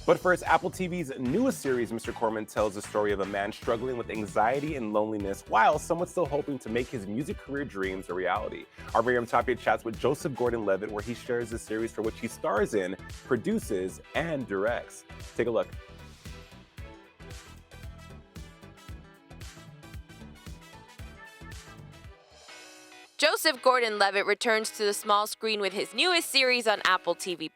But first, Apple TV's newest series, Mr. Corman, tells the story of a man struggling with anxiety and loneliness while someone still hoping to make his music career dreams a reality. Our Miriam Tapia chats with Joseph Gordon-Levitt, where he shares the series for which he stars in, produces, and directs. Take a look. Joseph Gordon-Levitt returns to the small screen with his newest series on Apple TV+,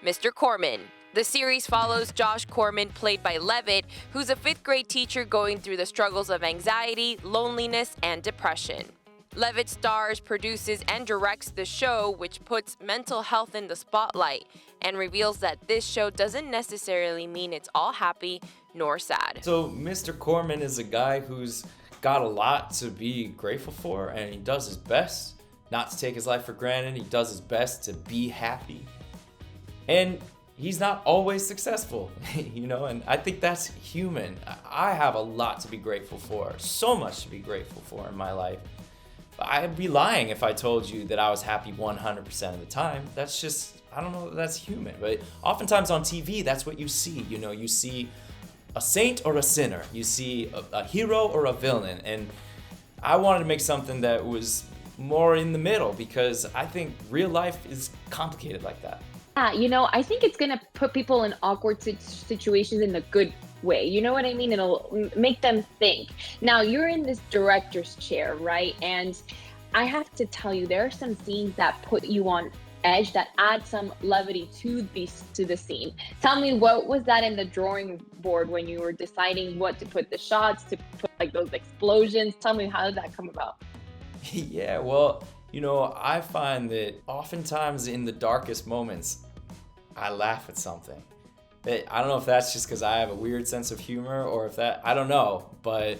Mr. Corman. The series follows Josh Corman, played by Levitt, who's a fifth-grade teacher going through the struggles of anxiety, loneliness, and depression. Levitt stars, produces, and directs the show, which puts mental health in the spotlight and reveals that this show doesn't necessarily mean it's all happy nor sad. So Mr. Corman is a guy who's got a lot to be grateful for, and he does his best not to take his life for granted. He does his best to be happy. And he's not always successful, and I think that's human. I have a lot to be grateful for, so much to be grateful for in my life. I'd be lying if I told you that I was happy 100% of the time. That's just, I don't know, that's human. But oftentimes on TV, that's what you see. You see a saint or a sinner. You see a hero or a villain. And I wanted to make something that was more in the middle because I think real life is complicated like that. Yeah, I think it's going to put people in awkward situations in a good way. You know what I mean? It'll make them think. Now, you're in this director's chair, right? And I have to tell you, there are some scenes that put you on edge, that add some levity to the scene. Tell me, what was that in the drawing board when you were deciding what to put the shots, to put like those explosions? Tell me, how did that come about? Yeah, well, I find that oftentimes in the darkest moments, I laugh at something. I don't know if that's just because I have a weird sense of humor or if I don't know, but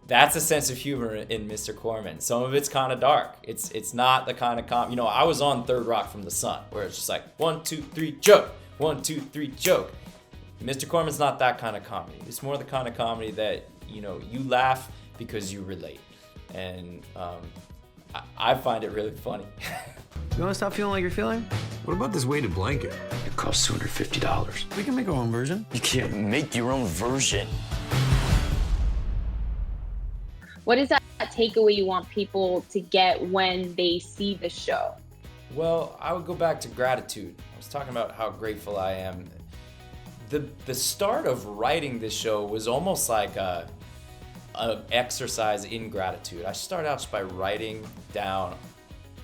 that's a sense of humor in Mr. Corman. Some of it's kind of dark. It's not the kind of I was on Third Rock from the Sun, where it's just like 1, 2, 3, joke. 1, 2, 3, joke. Mr. Corman's not that kind of comedy. It's more the kind of comedy that you laugh because you relate, and I find it really funny. You want to stop feeling like you're feeling? What about this weighted blanket? It costs $250. We can make our own version. You can't make your own version. What is that takeaway you want people to get when they see the show? Well, I would go back to gratitude. I was talking about how grateful I am. The start of writing this show was almost like an exercise in gratitude. I started out just by writing down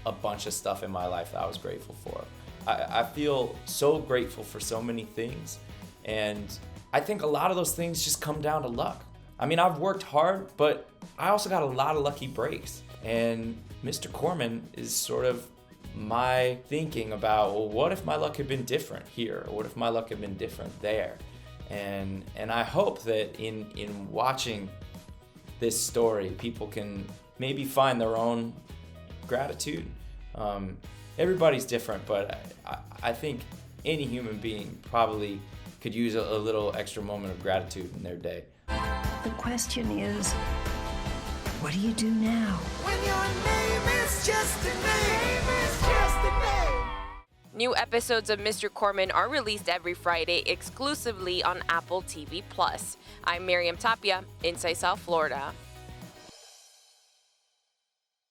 a bunch of stuff in my life that I was grateful for. I feel so grateful for so many things, and I think a lot of those things just come down to luck. I mean, I've worked hard, but I also got a lot of lucky breaks, and Mr. Corman is sort of my thinking about, well, what if my luck had been different here, or what if my luck had been different there? And I hope that in watching this story, people can maybe find their own gratitude. Everybody's different, but I think any human being probably could use a little extra moment of gratitude in their day. The question is, what do you do now? When your name is just a name, is just a name. New episodes of Mr. Corman are released every Friday exclusively on Apple TV+. I'm Miriam Tapia, inside South Florida.